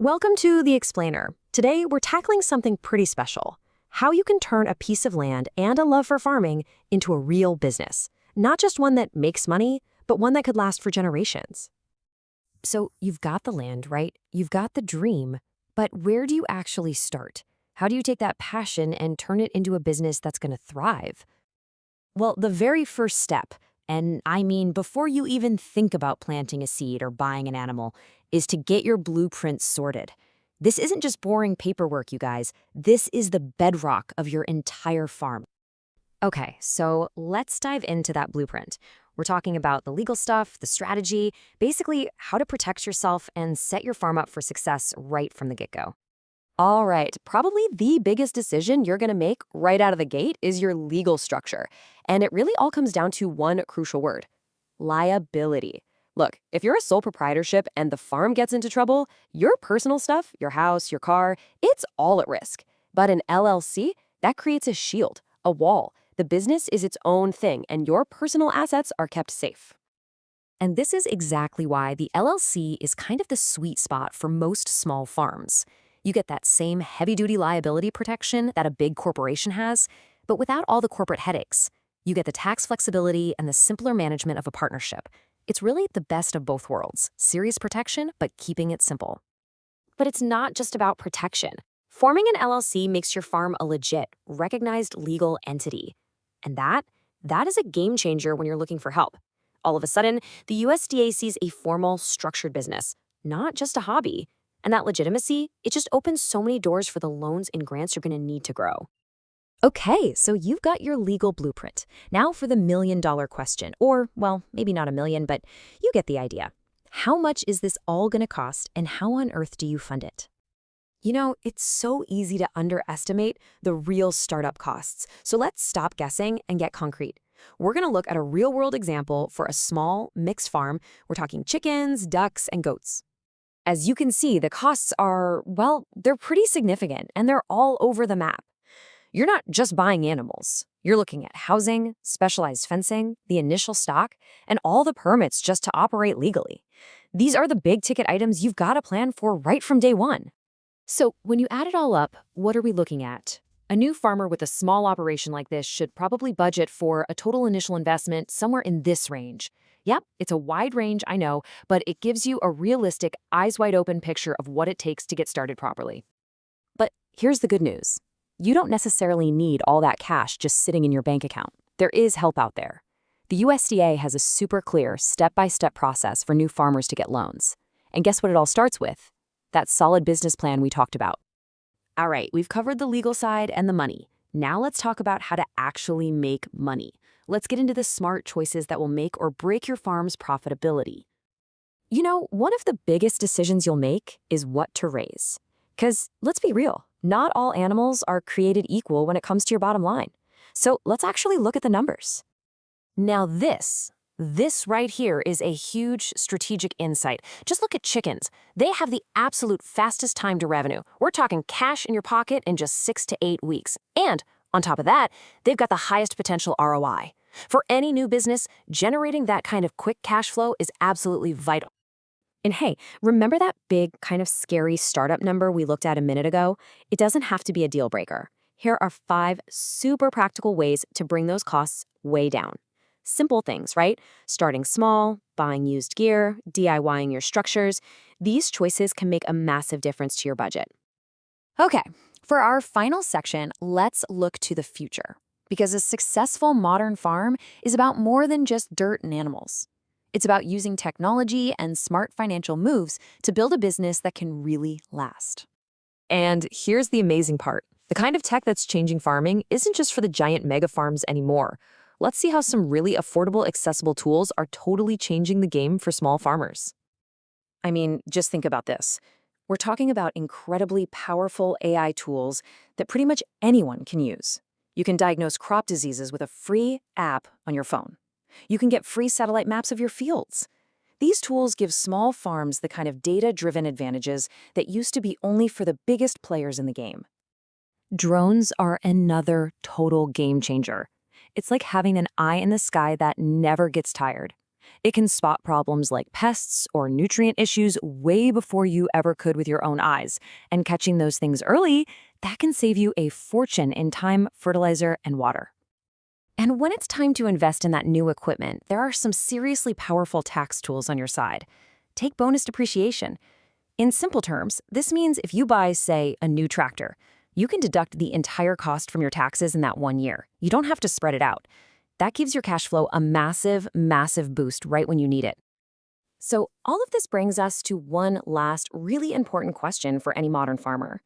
Welcome to The Explainer. Today, we're tackling something pretty special. How you can turn a piece of land and a love for farming into a real business. Not just one that makes money, but one that could last for generations. So, you've got the land, right? You've got the dream. But where do you actually start? How do you take that passion and turn it into a business that's going to thrive? Well, the very first step, and I mean before you even think about planting a seed or buying an animal, is to get your blueprint sorted. This isn't just boring paperwork, you guys. This is the bedrock of your entire farm. Okay, so let's dive into that blueprint. We're talking about the legal stuff, the strategy, basically how to protect yourself and set your farm up for success right from the get-go. All right, probably the biggest decision you're going to make right out of the gate is your legal structure. And it really all comes down to one crucial word: liability. Look, if you're a sole proprietorship and the farm gets into trouble, your personal stuff, your house, your car, it's all at risk. But an LLC, that creates a shield, a wall. The business is its own thing, and your personal assets are kept safe. And this is exactly why the LLC is kind of the sweet spot for most small farms. You get that same heavy-duty liability protection that a big corporation has, but without all the corporate headaches. You get the tax flexibility and the simpler management of a partnership. It's really the best of both worlds: serious protection, but keeping it simple. But it's not just about protection. Forming an LLC makes your farm a legit, recognized legal entity. And that is a game changer when you're looking for help. All of a sudden, the USDA sees a formal, structured business, not just a hobby. And that legitimacy, it just opens so many doors for the loans and grants you're going to need to grow. Okay, so you've got your legal blueprint. Now for the million-dollar question, or, well, maybe not a million, but you get the idea. How much is this all going to cost, and how on earth do you fund it? You know, it's so easy to underestimate the real startup costs. So let's stop guessing and get concrete. We're going to look at a real-world example for a small, mixed farm. We're talking chickens, ducks, and goats. As you can see, the costs are, well, they're pretty significant, and they're all over the map. You're not just buying animals. You're looking at housing, specialized fencing, the initial stock, and all the permits just to operate legally. These are the big-ticket items you've got to plan for right from day one. So when you add it all up, what are we looking at? A new farmer with a small operation like this should probably budget for a total initial investment somewhere in this range. Yep, it's a wide range, I know, but it gives you a realistic, eyes-wide-open picture of what it takes to get started properly. But here's the good news. You don't necessarily need all that cash just sitting in your bank account. There is help out there. The USDA has a super clear, step-by-step process for new farmers to get loans. And guess what it all starts with? That solid business plan we talked about. All right, we've covered the legal side and the money. Now let's talk about how to actually make money. Let's get into the smart choices that will make or break your farm's profitability. You know, one of the biggest decisions you'll make is what to raise. Because let's be real, not all animals are created equal when it comes to your bottom line. So let's actually look at the numbers. Now this right here is a huge strategic insight. Just look at chickens. They have the absolute fastest time to revenue. We're talking cash in your pocket in just 6 to 8 weeks. And on top of that, they've got the highest potential ROI. For any new business, generating that kind of quick cash flow is absolutely vital. And hey, remember that big, kind of scary startup number we looked at a minute ago? It doesn't have to be a deal breaker. Here are 5 super practical ways to bring those costs way down. Simple things, right? Starting small, buying used gear, DIYing your structures. These choices can make a massive difference to your budget. Okay, for our final section, let's look to the future. Because a successful modern farm is about more than just dirt and animals. It's about using technology and smart financial moves to build a business that can really last. And here's the amazing part. The kind of tech that's changing farming isn't just for the giant mega farms anymore. Let's see how some really affordable, accessible tools are totally changing the game for small farmers. I mean, just think about this. We're talking about incredibly powerful AI tools that pretty much anyone can use. You can diagnose crop diseases with a free app on your phone. You can get free satellite maps of your fields. These tools give small farms the kind of data-driven advantages that used to be only for the biggest players in the game. Drones are another total game changer. It's like having an eye in the sky that never gets tired. It can spot problems like pests or nutrient issues way before you ever could with your own eyes. And catching those things early, that can save you a fortune in time, fertilizer, and water. And when it's time to invest in that new equipment, there are some seriously powerful tax tools on your side. Take bonus depreciation. In simple terms, this means if you buy, say, a new tractor, you can deduct the entire cost from your taxes in that 1 year. You don't have to spread it out. That gives your cash flow a massive, massive boost right when you need it. So all of this brings us to one last really important question for any modern farmer.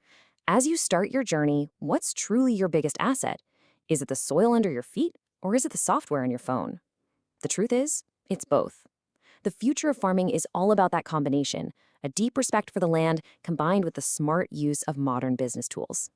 As you start your journey, what's truly your biggest asset? Is it the soil under your feet, or is it the software in your phone? The truth is, it's both. The future of farming is all about that combination, a deep respect for the land combined with the smart use of modern business tools.